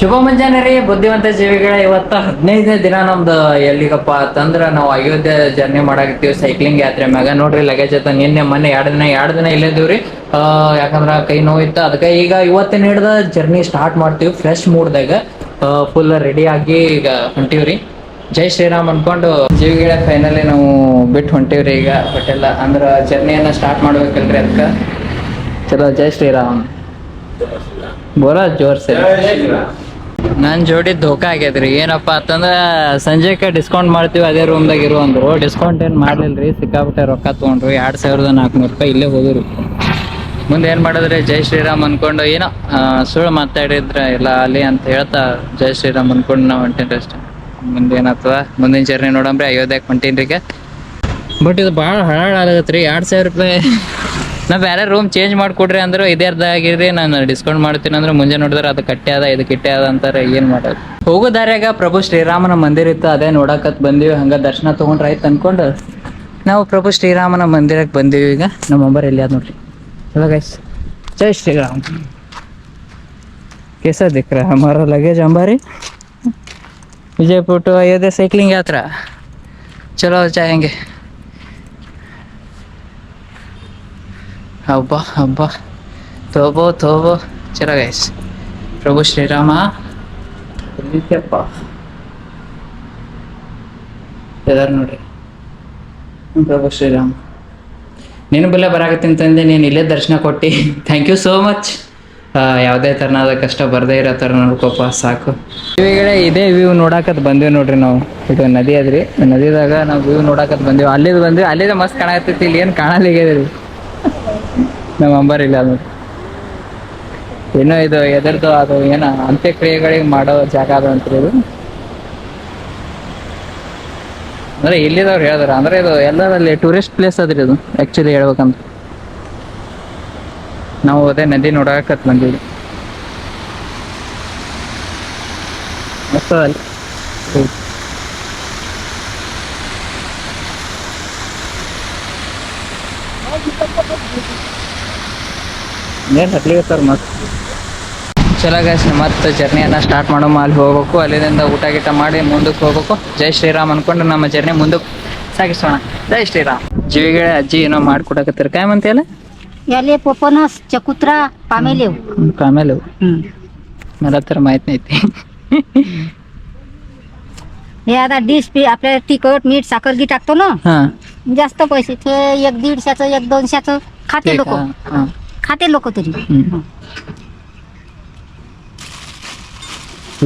ಶುಭ ಮುಂಜಾನೆ ರೀ ಬುದ್ಧಿವಂತ ಜೀವಿಗಳ. ಇವತ್ತ 15ನೇ ದಿನ ನಮ್ದು. ಎಲ್ಲಿಗಪ್ಪ ಅಂತಂದ್ರ ನಾವು ಅಯೋಧ್ಯೆ ಜರ್ನಿ ಮಾಡಾಕತ್ತೀವಿ ಸೈಕ್ಲಿಂಗ್ ಯಾತ್ರೆ ಮ್ಯಾಗ. ನೋಡ್ರಿ ಲಗೇಜ್ ಜೊತೆ ನಿನ್ನೆ ಮೊನ್ನೆ ಎರಡು ದಿನ ಇಲ್ಲಿದ್ದೀವ್ರಿ. ಯಾಕಂದ್ರ ಕೈ ನೋವಿತ್ತು, ಅದಕ್ಕೆ ಈಗ ಇವತ್ತಿನ ಹಿಡ್ದ ಜರ್ನಿ ಸ್ಟಾರ್ಟ್ ಮಾಡ್ತೀವಿ ಫ್ರೆಶ್ ಮೂಡ್ದಾಗ. ಫುಲ್ ರೆಡಿ ಆಗಿ ಈಗ ಹೊಂಟಿವ್ರಿ. ಜೈ ಶ್ರೀರಾಮ್ ಅನ್ಕೊಂಡು ಜೀವಿಗಳ ಫೈನಲಿ ನಾವು ಬಿಟ್ಟು ಹೊಂಟಿವ್ರಿ ಈಗ ಹೋಟೆಲ್. ಅಂದ್ರ ಜರ್ನಿಯನ್ನ ಸ್ಟಾರ್ಟ್ ಮಾಡ್ಬೇಕಲ್ರಿ ಅದಕ್ಕೆ. ಚಲೋ ಜೈ ಶ್ರೀರಾಮ್ ಬೋಲ ಜೋರ್ಸೆ. ನನ್ ಜೋಡಿ ಧೋಕಾ ಆಗ್ಯದ್ರಿ. ಏನಪ್ಪಾ ಅಂತಂದ್ರ ಸಂಜೆಕ ಡಿಸ್ಕೌಂಟ್ ಮಾಡ್ತೀವಿ ಅದೇ ರೂಮ್ದಾಗ ಇರು ಅಂದ್ರು. ಡಿಸ್ಕೌಂಟ್ ಏನ್ ಮಾಡ್ಲಿಲ್ರಿ, ಸಿಕ್ಕಾಬಿಟ್ಟೆ ರೊಕ್ಕ ತಗೊಂಡ್ರು. 2400 ರೂಪಾಯಿ ಇಲ್ಲೇ ಹೋದ್ರಿ. ಮುಂದೆ ಏನ್ ಮಾಡಿದ್ರಿ, ಜೈ ಶ್ರೀರಾಮ್ ಅನ್ಕೊಂಡು ಏನೋ ಸುಳ್ಳು ಮಾತಾಡಿದ್ರ ಇಲ್ಲ ಅಲ್ಲಿ ಅಂತ ಹೇಳ್ತಾ ಜೈ ಶ್ರೀರಾಮ್ ಅನ್ಕೊಂಡು ನಾವ್ ಹೊಂಟೇನ್ರಿ ಅಷ್ಟೇ. ಮುಂದೆ ಏನಾಗ್ತದ ಮುಂದಿನ ಜರ್ನಿ ನೋಡಂಬ್ರಿ. ಅಯೋಧ್ಯಕ್ಕೆ ಹೊಂಟೇನ್ರಿ ಈಗ. ಬಟ್ ಇದು ಭಾಳ ಹಳಾಗತ್ರಿ. 2000 ರೂಪಾಯಿ. ನಾ ಬೇರೆ ರೂಮ್ ಚೇಂಜ್ ಮಾಡಿಕೊಡ್ರಿ ಅಂದ್ರೆ ಇದೇರ್ದಾಗಿರಿ, ನಾನು ಡಿಸ್ಕೌಂಟ್ ಮಾಡ್ತೀನಿ ಅಂದ್ರೆ ಮುಂಜೆ ನೋಡಿದ್ರೆ ಅದು ಕಟ್ಟೆ ಅದ ಇದು ಕಿಟ್ಟೆ ಅದ ಅಂತಾರೆ. ಏನ್ ಮಾಡೋದು. ಹೋಗೋ ದಾರ್ಯಾಗ ಪ್ರಭು ಶ್ರೀರಾಮನ ಮಂದಿರ ಇತ್ತು, ಅದೇ ನೋಡಕತ್ ಬಂದೀವಿ. ಹಂಗ ದರ್ಶನ ತಗೊಂಡ್ರ ಆಯ್ತು ಅನ್ಕೊಂಡು ನಾವು ಪ್ರಭು ಶ್ರೀರಾಮನ ಮಂದಿರಕ್ಕೆ ಬಂದೀವಿ. ಈಗ ನಮ್ಮ ನಂಬರ್ ಎಲ್ಲಿ ಅದ ನೋಡ್ರಿ. ಚಲೋ ಗೈಸ್, ಜೈ ಶ್ರೀರಾಮ್. कैसा दिख रहा है हमारा लगेज अंबारी? विजयपुर टू अयोध्या साइकिलिंग यात्रा. चलो जाएंगे. ಹಬ್ಬ ಹಬ್ಬ ತೋಬೋ ಚಲೋ ಗೈಸ್. ಪ್ರಭು ಶ್ರೀರಾಮ ಎಲ್ಲಿದ್ಯಪ್ಪ ಎದಾರ ನೋಡ್ರಿ. ಪ್ರಭು ಶ್ರೀರಾಮ ನೀನು ಬೆಲ್ಲ ಬರಾಕತ್ತೀನಿ ತಂದೆ, ನೀನು ಇಲ್ಲೇ ದರ್ಶನ ಕೊಟ್ಟು ಥ್ಯಾಂಕ್ ಯು ಸೋ ಮಚ್. ಯಾವುದೇ ಥರನಾದ ಕಷ್ಟ ಬರದೇ ಇರೋ ಥರ ನೋಡ್ಕೊಪ್ಪ ಸಾಕು. ಇವಾಗಡೆ ಇದೇ ವ್ಯೂ ನೋಡಾಕತ್ ಬಂದೀವಿ ನೋಡ್ರಿ ನಾವು. ಇದು ನದಿ ಅದ್ರಿ, ನದಿದಾಗ ನಾವು ವ್ಯೂ ನೋಡಾಕತ್ ಬಂದೀವಿ. ಅಲ್ಲಿದ್ ಬಂದ್ವಿ, ಅಲ್ಲಿದ ಮಸ್ತ್ ಕಾಣಕತ್ತೈತಿ. ಇಲ್ಲಿ ಏನು ಕಾಣಲಿಗ್ಯದ್ರಿ ನಮ್ಮ ಅಂಬರ್ ಇಲ್ಲ ನೋಡಿ. ಏನೋ ಇದು ಎದರ್ದು ಅದು ಏನೋ ಅಂತ್ಯಕ್ರಿಯೆಗಳಿಗೆ ಮಾಡೋ ಜಾಗ ಅದು ಅಂತ್ರಿ ಇದು. ಅಂದ್ರೆ ಇಲ್ಲಿದವ್ರು ಹೇಳಿದಾರೆ. ಅಂದ್ರೆ ಇದು ಎಲ್ಲರಲ್ಲಿ ಟೂರಿಸ್ಟ್ ಪ್ಲೇಸ್ ಅದ್ರಿ ಇದು ಆ್ಯಕ್ಚುಲಿ ಹೇಳ್ಬೇಕಂತ. ನಾವು ಅದೇ ನದಿ ನೋಡಕತ್ ಬಂದಿವಿ. ಮಸ್ತದಲ್ಲಿ ಏನು ಹತ್ಲಿಗೆ ಸರ್ ಮಸ್ತ್. ಚಲೋ ಗೈಸ್, ಮತ್ತೆ ಜರ್ನಿಯನ್ನು ಸ್ಟಾರ್ಟ್ ಮಾಡೋ ಅಲ್ಲಿ ಹೋಗ್ಬೇಕು. ಅಲ್ಲಿಂದ ಊಟ ಗೀಟ ಮಾಡಿ ಮುಂದಕ್ಕೆ ಹೋಗ್ಬೇಕು. ಜೈ ಶ್ರೀರಾಮ್ ಅನ್ಕೊಂಡು ನಮ್ಮ ಜರ್ನಿ ಮುಂದಕ್ಕೆ ಸಾಗಿಸೋಣ. ಜೈ ಶ್ರೀರಾಮ್. ಜೀವಿಗಳ ಅಜ್ಜಿ ಏನೋ ಮಾಡ್ಕೊಡಕತ್ತಾರೆ. काय म्हणते याला? याले पोपनस चकुत्रा पामेलेव. पामेलेव. मला तर माहित नाही ते. हे आता डिश आपल्याला तिखट मीठ साखर घी टाकतो ना. हा जास्त पैसे ते 1-150चं 1-200चं खाते लोक. खाते लोक तरी.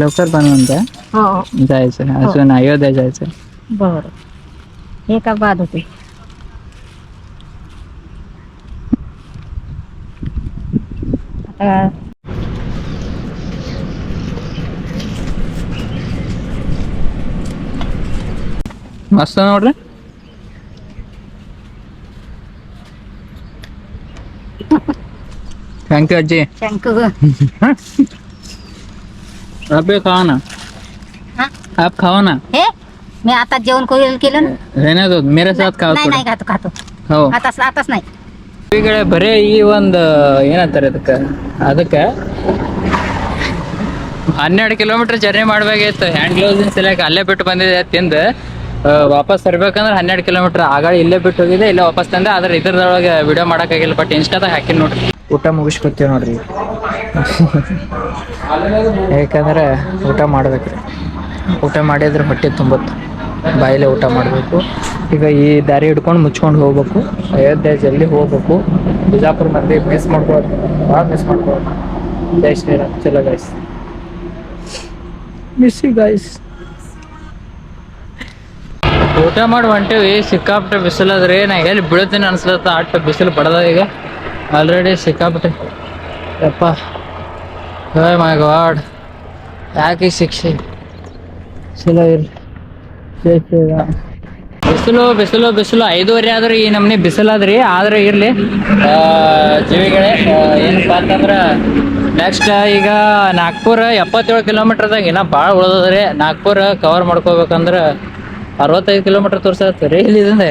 लवकर बनवून द्या. हो जायचं अजून अयोध्या जायचं. बरं, हे का बाद होते. आता मस्त ನೋಡ್ರಿ. थैंक यू अज्जी. Thank you. आप भी खाओ ना. हाँ? आप खाओ ना. हे मी आता जेवण केलं ना. रहने दो, मेरे साथ खाओ. नाही खातो हो. आताच नाही. ಈ ಕಡೆ ಬರೀ ಈ ಒಂದು ಏನಂತಾರೆ ಅದಕ್ಕೆ 12 ಕಿಲೋಮೀಟರ್ ಜರ್ನಿ ಮಾಡ್ಬೇಕಾಗಿತ್ತು. ಹ್ಯಾಂಡ್ ಗ್ಲೌಸ್ ಸಲಕ್ಕೆ ಅಲ್ಲೇ ಬಿಟ್ಟು ಬಂದಿದೆ ತಿಂದು. ವಾಪಸ್ ತರ್ಬೇಕಂದ್ರೆ 12 ಕಿಲೋಮೀಟರ್ ಆಗ ಇಲ್ಲೇ ಬಿಟ್ಟು ಹೋಗಿದೆ, ಇಲ್ಲೇ ವಾಪಸ್ ತಂದೆ. ಆದ್ರೆ ಇದ್ರದೊಳಗೆ ವಿಡಿಯೋ ಮಾಡೋಕ್ಕಾಗಿಲ್ಲ, ಬಟ್ ಇನ್ಸ್ಟಾದಾಗ ಹಾಕಿನಿ ನೋಡ್ರಿ. ಊಟ ಮುಗಿಸ್ಕೊತೀವಿ ನೋಡ್ರಿ. ಯಾಕಂದ್ರೆ ಊಟ ಮಾಡ್ಬೇಕ್ರಿ. ಊಟ ಮಾಡಿದ್ರೆ ಹೊಟ್ಟೆ ತುಂಬುತ್ತೆ. ಬಾಯಿಲೆ ಊಟ ಮಾಡಬೇಕು. ಈಗ ಈ ದಾರಿ ಹಿಡ್ಕೊಂಡು ಮುಚ್ಕೊಂಡು ಹೋಗ್ಬೇಕು. ಅಯೋಧ್ಯೆ ಜಲ್ದಿ ಹೋಗ್ಬೇಕು. ಬಿಜಾಪುರ ಮಂದಿ ಮಿಸ್ ಮಾಡ್ಕೊಳೋದು, ಭಾಳ ಮಿಸ್ ಮಾಡ್ಕೊಳೋದು. ಜೈ ಶ್ರೀರಾಮ್. ಚಲೋ ಗೈಸ್, ಮಿಸ್ ಯು ಗೈಸ್. ಊಟ ಮಾಡಿ ಹೊಂಟೇವಿ. ಸಿಕ್ಕಾಪಟ್ಟೆ ಬಿಸಿಲದ್ರಿ. ನಾ ಎಲ್ಲಿ ಬೀಳ್ತೀನಿ ಅನ್ಸ್ಲತ್ತ ಅಷ್ಟು ಬಿಸಿಲು ಬಡದ. ಈಗ ಆಲ್ರೆಡಿ ಸಿಕ್ಕಾಪಟ್ಟೆ ಯಪ್ಪ. ಹೇ ಮೈ ಗಾಡ್, ಯಾಕೆ ಈ ಶಿಕ್ಷೆ. ಚಲೋ ಇರ್ಲಿ. ಜೈ ಶ್ರೀರಾಮ್. ಬಿಸಿಲು 5:30 ಆದ್ರೆ ಈ ನಮ್ನಿ ಬಿಸಿಲಾದ್ರಿ. ಆದ್ರೆ ಇರ್ಲಿ ಜೀವಿಗಳೇ. ಏನಪ್ಪಾ ಅಂತಂದ್ರ ನೆಕ್ಸ್ಟ್ ಈಗ ನಾಗ್ಪುರ 77 ಕಿಲೋಮೀಟರ್ದಾಗ ಇನ್ನ ಭಾಳ ಉಳ್ದದ್ರಿ. ನಾಗ್ಪುರ ಕವರ್ ಮಾಡ್ಕೋಬೇಕಂದ್ರ 65 ಕಿಲೋಮೀಟರ್ ತೋರ್ಸತ್ತೀರಿ ಇಲ್ಲಿಂದ.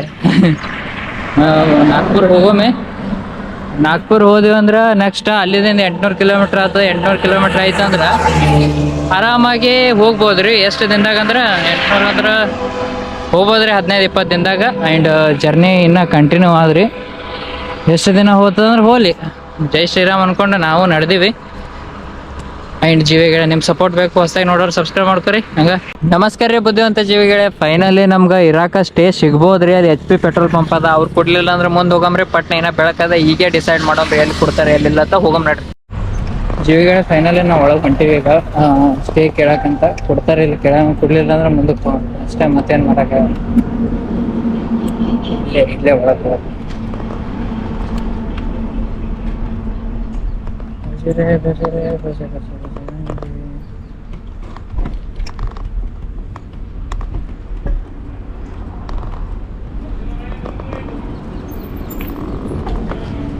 ನಾಗ್ಪುರ ಹೋಗೋಮೆ ನಾಗ್ಪುರ್ ಹೋದ್ವಿ ಅಂದ್ರ ನೆಕ್ಸ್ಟ್ ಅಲ್ಲಿಂದ 800 ಕಿಲೋಮೀಟರ್ ಆಯ್ತು. 800 ಕಿಲೋಮೀಟರ್ ಆಯ್ತು ಅಂದ್ರ ಆರಾಮಾಗಿ ಹೋಗ್ಬೋದ್ರಿ. ಎಷ್ಟು ದಿನದಾಗ ಅಂದ್ರ 800 ಅಂದ್ರ ಹೋಗ್ಬೋದ್ರಿ 15-20 ದಿನದಾಗ. ಆ್ಯಂಡ್ ಜರ್ನಿ ಇನ್ನ ಕಂಟಿನ್ಯೂ ಆದ್ರಿ. ಎಷ್ಟು ದಿನ ಹೋಗ್ತದಂದ್ರೆ ಹೋಲಿ. ಜೈ ಶ್ರೀರಾಮ್ ಅನ್ಕೊಂಡು ನಾವು ನಡೆದಿವಿ. ಆ್ಯಂಡ್ ಜೀವಿಗಳೇ ನಿಮ್ಮ ಸಪೋರ್ಟ್ ಬೇಕು. ಹೊಸದಾಗಿ ನೋಡೋರು ಸಬ್ಸ್ಕ್ರೈಬ್ ಮಾಡ್ಕೊರಿ. ಹಂಗ ನಮಸ್ಕಾರ ರೀ ಬುದ್ಧಿವಂತ ಜೀವಿಗಳೇ. ಫೈನಲಿ ನಮ್ಗೆ ಇರಾಕ ಸ್ಟೇ ಸಿಗ್ಬೋದ್ರಿ. ಅದು HP ಪೆಟ್ರೋಲ್ ಪಂಪ್ ಅದ. ಅವ್ರು ಕೊಡ್ಲಿಲ್ಲ ಅಂದ್ರೆ ಮುಂದೆ ಹೋಗಮ್ರಿ. ಪಟ್ನ ಏನ ಬೆಳಕದ ಹೀಗೆ ಡಿಸೈಡ್ ಮಾಡೋಮ್ರಿ ಎಲ್ಲಿ ಕೊಡ್ತಾರೆ ಎಲ್ಲಿಲ್ಲ ಅಂತ. ಹೋಗಮ್ ನಡ್ರಿ ಜೀವಿಗಳೇ. ಫೈನಲಿ ನಾವು ಒಳಗೆ ಹೊಂಟಿವಿ ಈಗ ಸ್ಟೇ ಕೇಳಕ್ಕಂತ. ಕೊಡ್ತಾರೆ ಇಲ್ಲಿ ಕೊಡ್ಲಿಲ್ಲ ಅಂದ್ರೆ ಮುಂದಕ್ಕೆ ಅಷ್ಟೇ, ಮತ್ತೇನು ಮಾಡಕ್ಕೆ. ಇಲ್ಲೇ ಒಳಗೆ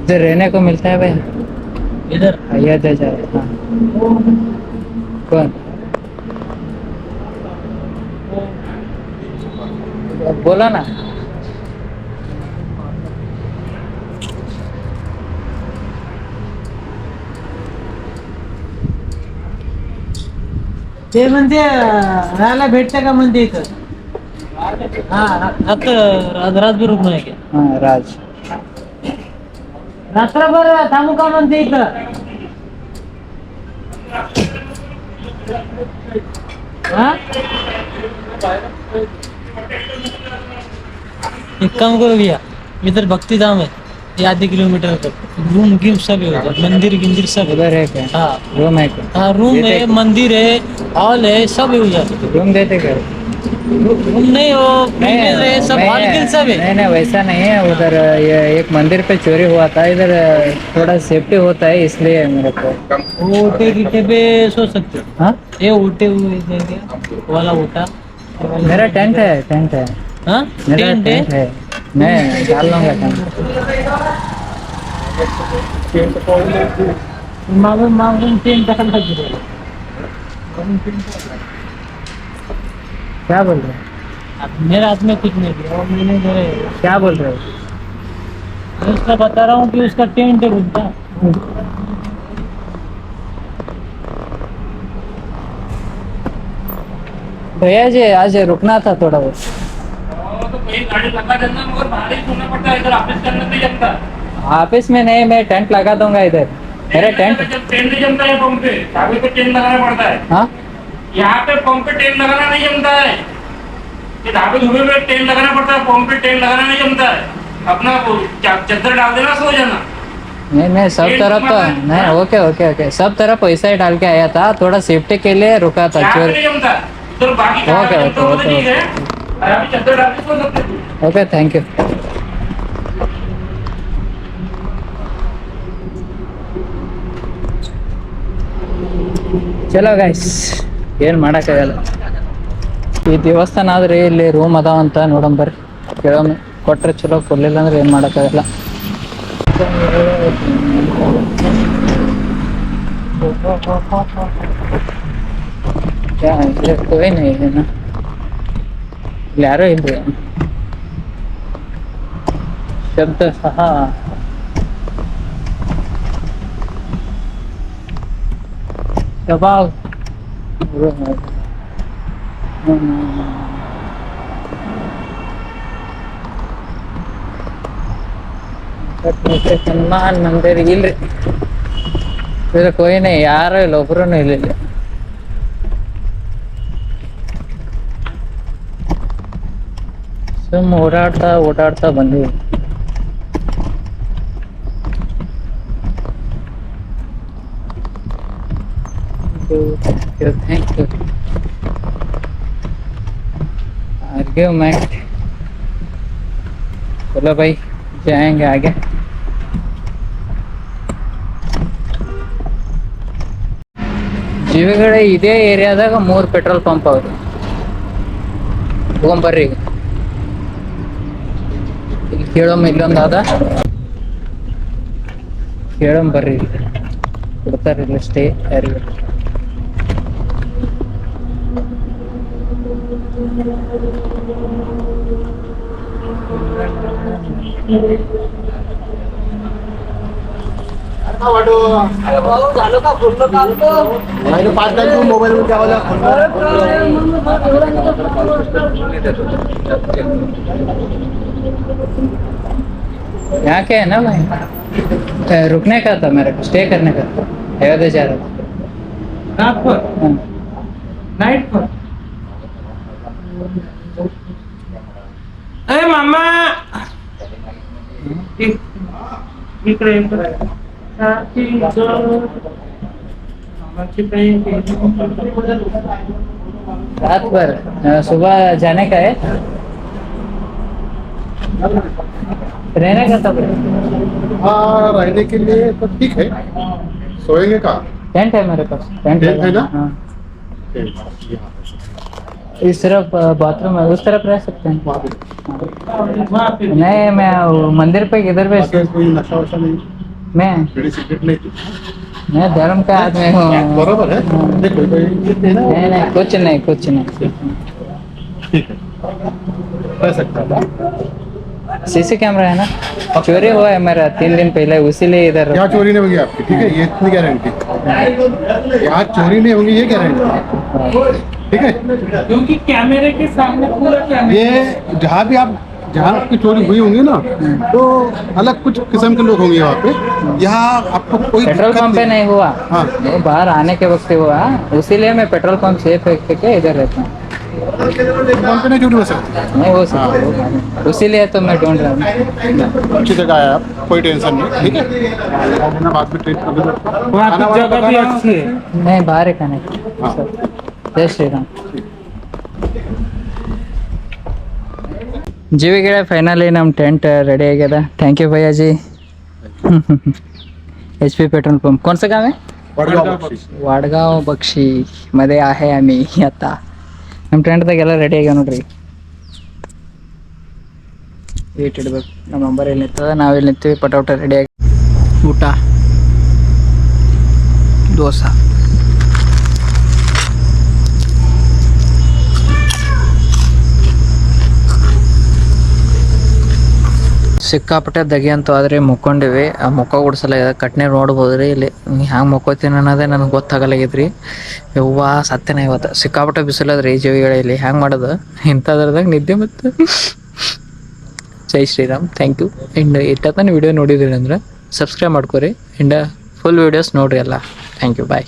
इधर रहने को मिलता है भाई? इधर अयोध्या जा रहे। हाँ कौन बोला ना? ते म्हणजे राहायला भेटतं का म्हणते इथं? हा आता राजबीर रुग्ण आहे की हाँ राज. रात्रभर थांबू का म्हणते इथं? हा एक काम करो भैया, इधर भक्ति धाम है, ये आधे किलोमीटर तक रूम गिम सब है उधर, मंदिर गिंदिर सब है। उधर है क्या? हाँ रूम है क्या? हाँ रूम देते है, क्या? मंदिर है, हॉल है, सब है उधर। रूम देते क्या? रूम नहीं हो बिल्डिंग है, सब हॉल गिल सब है। नहीं नहीं वैसा नहीं है. उधर ये एक मंदिर पे चोरी हुआ था. इधर थोड़ा सेफ्टी होता है इसलिए मेरे को. वो उठे गिटे पे सो सकते हो। हाँ ये उठे हुए देंगे वाला उठा। मेरा टेंट है. हाँ मेरा टेंट है। टेंट है. मैं डाल लूंगा टेंट. मालूम मालूम टेंट डालना गिरे। क्या बोल रहे हो? अब मेरे हाथ में कुछ नहीं दिया और मैंने मेरे क्या बोल रहे हो? मैं उसका बता रहा हूँ कि उसका टेंट है बोलता। भैया जी आज रुकना था थोड़ा बहुत. तो कहीं गाड़ी लगा देना, मगर बाहर ही सोना पड़ता है, इधर ऑफिस करने नहीं जमता। ऑफिस में नहीं, मैं टेंट लगा दूंगा इधर. मेरा टेंट. जब ट्रेन नहीं जमता है पंप पे, चाबी पे ट्रेन लगाना पड़ता है। हाँ यहाँ पे पंप पे ट्रेन लगाना नहीं जमता है। ये ढाबे धुबे पे ट्रेन लगाना पड़ता है, पंप पे ट्रेन लगाना नहीं जमता है। अपना वो चद्दर डाल देना, सो जाना। नहीं सब टेंट तरफ तो मतलब- नहीं. ओके सब तरफ पैसा ही डाल के आया था. थोड़ा सेफ्टी के लिए रुका था. यहाँ पे चोर. नहीं जमता, उधर बाकी ओके, जगह पे जमता हो तो ओके, ठीक है। यहाँ पे चद्दर डाल के सो सकते हो। Okay thank you. ಚಲೋ ಗೈಸ್, ಏನು ಮಾಡೋಕ್ಕಾಗಲ್ಲ. ಈ ದೇವಸ್ಥಾನ ಆದ್ರೆ ಇಲ್ಲಿ ರೂಮ್ ಅದಾವ ಅಂತ ನೋಡೋಣ ಬರ್ರಿ. ಕೇಳೋಣ, ಕೊಟ್ರೆ ಚಲೋ, ಕೊಡ್ಲಿಲ್ಲ ಅಂದ್ರೆ ಏನು ಮಾಡೋಕ್ಕಾಗಲ್ಲ. कोई नहीं है ना, ಇಲ್ಲಿ ಯಾರೋ ಇಲ್ರಿ. ಶಬ್ದ ಸಹ दबाव. हनुमान मंदिर इल्री. इधर कोई नहीं, यारो ಇಲ್ಲ, ಒಬ್ರು ಇಲ್ಲ ಇಲ್ಲಿ. ಸುಮ್ಮ ಓಡಾಡ್ತಾ ಬಂದೀವಿ. Thank you. आर्ग्यूमेंट. चलो भाई जाएंगे आगे. ಜೀವಿಗಳೇ ಇದೇ ಏರಿಯಾದಾಗ 3 ಪೆಟ್ರೋಲ್ ಪಂಪ್ ಅವ್ರಿ. ಹೋಗ್ಬರ್ರಿ ಈಗ. ಇಲ್ಲಿ ಕೇಳೋಮ್, ಇಲ್ಲೊಂದು ಅದ, ಕೇಳೋಮ್ ಬರ್ರಿ. ಕೊಡ್ತಾರೆ ಇಲ್ಲ ಸ್ಟೇ ಯಾರಿಗೆ. यहाँ क्या है ना भाई, रुकने का था मेरे को, स्टे करने का था, अयोध्या जा रहा था। रात पर हाँ। नाइट पर अरे मामा इकडे रात भर सुबह जाने का है, रहने का था। हाँ रहने के लिए तो ठीक है, सोएंगे कहाँ? टेंट है मेरे पास, टेंट टेंट है ना? हाँ। यहाँ इस तरफ बाथरूम है, उस तरफ रह सकते हैं। वहाँ पे नहीं, मैं वो मंदिर पे किधर पे वहाँ पे कोई नशा वशा नहीं, मैं बीड़ी सिगरेट नहीं, मैं धर्म का आदमी हूँ। बराबर है। देखो कोई नहीं नहीं, कुछ नहीं, कुछ नहीं। ठीक है, रह सकता है। सीसी कैमरा है ना, चोरी हुआ है मेरा 3 दिन पहले, उसीलिए इधर। यहाँ चोरी नहीं होगी आपकी, ठीक है, ये इतनी गारंटी। यहाँ चोरी नहीं होगी, ये गारंटी, ठीक है। क्योंकि कैमरे के सामने पूरा कैमरा ये जहाँ आपकी चोरी हुई होंगी ना, तो अलग कुछ किस्म के लोग होंगे वहाँ पे। यहाँ आपको कोई पेट्रोल दिक्कत पंप पे नहीं हुआ, हाँ। वो बाहर आने के वक्त हुआ, उसीलिए मैं पेट्रोल पंप से फेंक के इधर रहता हूँ। पंप पे नहीं चोरी हो सकती, नहीं हो सकता, उसीलिए तो मैं ढूंढ रहा हूँ। अच्छी जगह है आप, कोई टेंशन नहीं, ठीक है। बाद में ट्रेन वहाँ की जगह भी अच्छी है। नहीं, बाहर ही खाने। हाँ। जय श्री राम। जीवी ಫೈನಲಿ ನಮ್ಮ ಟೆಂಟ್ ರೆಡಿ ಆಗ್ಯದ। ಥ್ಯಾಂಕ್ ಯು ಭಯ್ಯ जी। HP पेट्रोल पंप कौन सा गाव आहे? वाडगाव बक्षी मध्ये आहे आम्ही आता। ನಮ್ಮ ಟೆಂಟ್ದಾಗೆಲ್ಲ ರೆಡಿ ಆಗ್ಯಾವ ನೋಡ್ರಿ। ವೇಟ್ ಇಡಬೇಕು, ನಮ್ಮ ನಂಬರ್ ಎಲ್ಲಿ ನಿಂತದ, ನಾವೆಲ್ಲಿ ನಿಂತೀವಿ, ಪಟಾಪಟ ರೆಡಿ ಆಗಿ ಊಟ ದೋಸೆ ಸಿಕ್ಕಾಪಟ್ಟೆ ದಗಿ ಅಂತೂ ಆದ್ರೆ ಮುಕ್ಕೊಂಡಿವಿ, ಆ ಮುಖ ಗುಡ್ಸಲ್ಲ ಕಟ್ನೆ ನೋಡ್ಬೋದ್ರಿ ಇಲ್ಲಿ ಹ್ಯಾಂಗ ಮುಕ್ಕೋತೀನಿ ಅನ್ನೋದೇ ನನಗೆ ಗೊತ್ತಾಗಲಾಗಿದ್ರಿ। ಯವ್ವ ಸತ್ಯನ ಇವತ್ತು ಸಿಕ್ಕಾಪಟ್ಟೆ ಬಿಸಿಲದ್ರಿ ಜೀವಿಗಳ ಇಲ್ಲಿ ಹ್ಯಾಂಗ್ ಮಾಡೋದು ಇಂಥದ್ರದಾಗ ನಿದ್ದೆ ಮತ್ತು Jai Shriram. Thank you. And ಇಟ್ಟತನ ವಿಡಿಯೋ ನೋಡಿದ್ರಿ ಅಂದ್ರೆ ಸಬ್ಸ್ಕ್ರೈಬ್ ಮಾಡ್ಕೊರಿ, ಆ್ಯಂಡ್ ಫುಲ್ ವಿಡಿಯೋಸ್ ನೋಡ್ರಿ ಎಲ್ಲ। Thank you, bye.